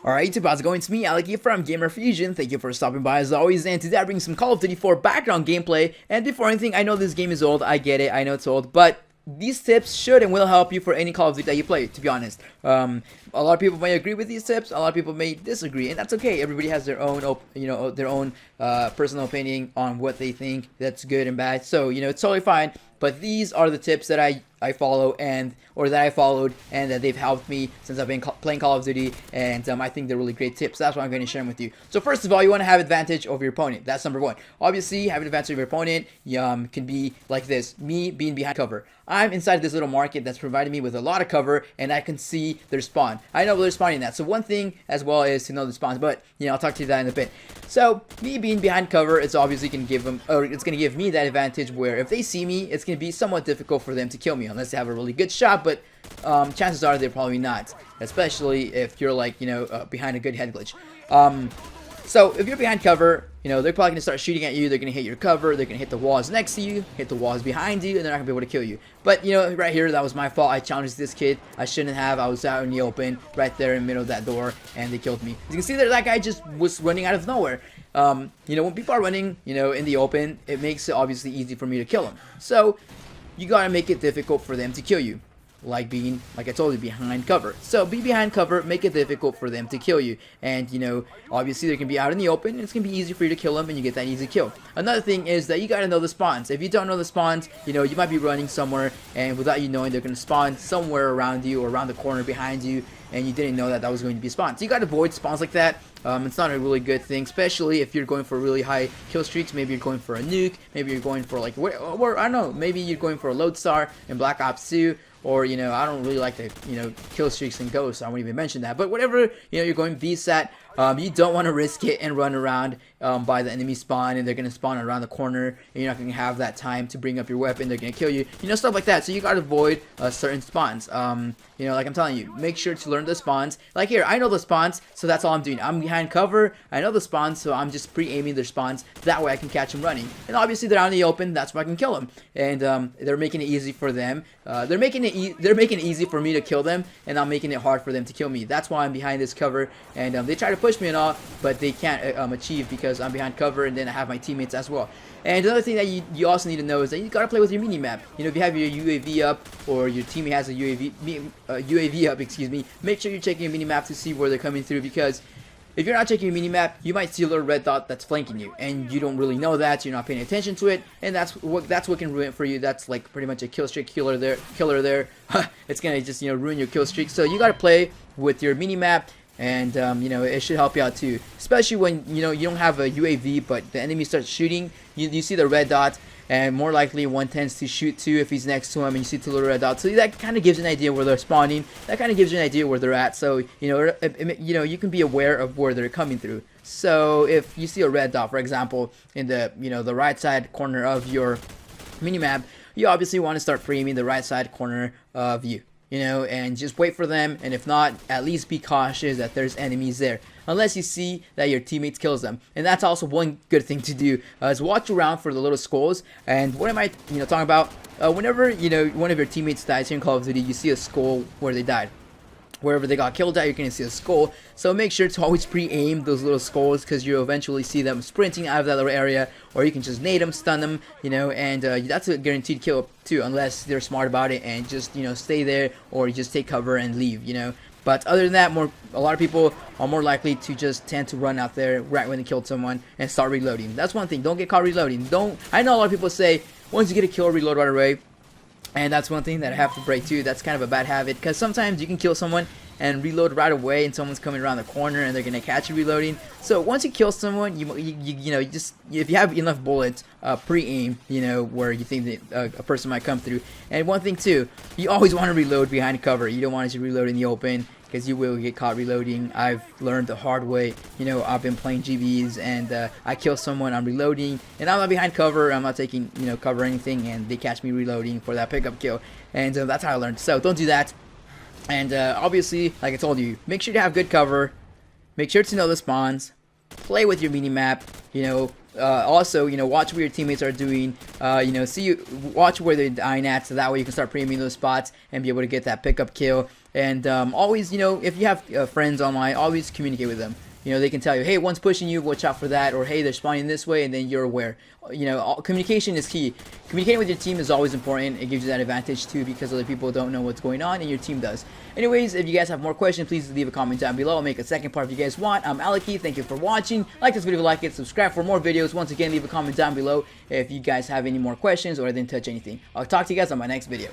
Alright, YouTube, how's it going? It's me, Alec here from Gamer Fusion. Thank you for stopping by as always, and today I bring some Call of Duty 4 background gameplay. And before anything, I know this game is old, I get it, I know it's old, but these tips should and will help you for any Call of Duty that you play, to be honest. A lot of people may agree with these tips, a lot of people may disagree, and that's okay. Everybody has their own, their own personal opinion on what they think that's good and bad, so, it's totally fine. But these are the tips that I follow or that I followed and that they've helped me since I've been playing Call of Duty, and I think they're really great tips. That's what I'm going to share them with you. So first of all, you want to have advantage over your opponent. That's number one. Obviously, having advantage over your opponent can be like this. Me being behind cover. I'm inside this little market that's providing me with a lot of cover, and I can see their spawn. I know they're spawning that. So one thing as well is to know the spawns, but I'll talk to you that in a bit. So me being behind cover, it's obviously going to give them, or it's going to give me that advantage where if they see me, it's going to be somewhat difficult for them to kill me unless they have a really good shot, but chances are they're probably not, especially if you're like, behind a good head glitch. So if you're behind cover, they're probably going to start shooting at you, they're going to hit your cover, they're going to hit the walls next to you, hit the walls behind you, and they're not going to be able to kill you. But, right here, that was my fault. I challenged this kid. I shouldn't have. I was out in the open, right there in the middle of that door, and they killed me. As you can see there, that guy just was running out of nowhere. When people are running, in the open, it makes it obviously easy for me to kill them. So, you gotta make it difficult for them to kill you. Like I told you, behind cover. So be behind cover, make it difficult for them to kill you. And, obviously they can be out in the open, and it's going to be easy for you to kill them, and you get that easy kill. Another thing is that you got to know the spawns. If you don't know the spawns, you might be running somewhere, and without you knowing, they're going to spawn somewhere around you or around the corner behind you, and you didn't know that that was going to be spawned. So you got to avoid spawns like that. It's not a really good thing, especially if you're going for really high kill streaks. Maybe you're going for a nuke, maybe you're going for like, or I don't know, maybe you're going for a Lodestar in Black Ops 2. Or, I don't really like the, kill streaks and ghosts. I won't even mention that. But whatever, you're going VSAT, you don't want to risk it and run around by the enemy spawn, and they're going to spawn around the corner, and you're not going to have that time to bring up your weapon. They're going to kill you, stuff like that. So you got to avoid certain spawns. Like I'm telling you, make sure to learn the spawns. Like here, I know the spawns, so that's all I'm doing. I'm behind cover, I know the spawns, so I'm just pre-aiming their spawns. That way I can catch them running. And obviously they're out in the open, that's where I can kill them. And they're making it easy for them. They're making it easy for me to kill them, and I'm making it hard for them to kill me. That's why I'm behind this cover, and they try to push me and all, but they can't achieve because I'm behind cover, and then I have my teammates as well. And another thing that you also need to know is that you gotta play with your mini-map. If you have your UAV up, or your teammate has a UAV up, excuse me, make sure you're checking your mini-map to see where they're coming through, because if you're not checking your mini-map, you might see a little red dot that's flanking you, and you don't really know that, you're not paying attention to it, and that's what can ruin it for you. That's like pretty much a kill streak killer there. It's gonna just ruin your kill streak. So you gotta play with your mini-map, and it should help you out too, especially when you don't have a UAV but the enemy starts shooting. You see the red dot, and more likely one tends to shoot too if he's next to him, and you see two little red dots. So that kind of gives you an idea where they're spawning. That kind of gives you an idea where they're at. So you can be aware of where they're coming through. So if you see a red dot, for example, in the the right side corner of your minimap, you obviously want to start pre-aiming the right side corner of you. And just wait for them, and if not, at least be cautious that there's enemies there, unless you see that your teammates kills them. And that's also one good thing to do, is watch around for the little skulls. And what am I talking about? Whenever one of your teammates dies here in Call of Duty, you see a skull where they died. Wherever they got killed at, you're going to see a skull. So make sure to always pre-aim those little skulls, because you'll eventually see them sprinting out of that little area, or you can just nade them, stun them, and that's a guaranteed kill too, unless they're smart about it and just stay there, or you just take cover and leave. But other than that, a lot of people are more likely to just tend to run out there right when they killed someone and start reloading. That's one thing. Don't get caught reloading. I know a lot of people say once you get a kill, reload right away. And that's one thing that I have to break too. That's kind of a bad habit, because sometimes you can kill someone and reload right away, and someone's coming around the corner and they're gonna catch you reloading. So once you kill someone, you just, if you have enough bullets, pre-aim, where you think that a person might come through. And one thing too, you always want to reload behind cover. You don't want to reload in the open, because you will get caught reloading. I've learned the hard way. I've been playing GBs, and I kill someone, I'm reloading, and I'm not behind cover, I'm not taking cover or anything, and they catch me reloading for that pickup kill. And that's how I learned. So don't do that. And obviously, like I told you, make sure to have good cover, make sure to know the spawns, play with your mini-map, also, watch what your teammates are doing, watch where they're dying at, so that way you can start pre-aiming those spots and be able to get that pickup kill. And always, you know, if you have friends online, always communicate with them. You know, they can tell you, hey, one's pushing you, watch out for that, or hey, they're spawning this way, and then you're aware. You know, communication is key. Communicating with your team is always important. It gives you that advantage too, because other people don't know what's going on, and your team does. Anyways, if you guys have more questions, please leave a comment down below. I'll make a second part if you guys want. I'm Aleki. Thank you for watching. Like this video, like it, subscribe for more videos. Once again, leave a comment down below if you guys have any more questions or I didn't touch anything. I'll talk to you guys on my next video.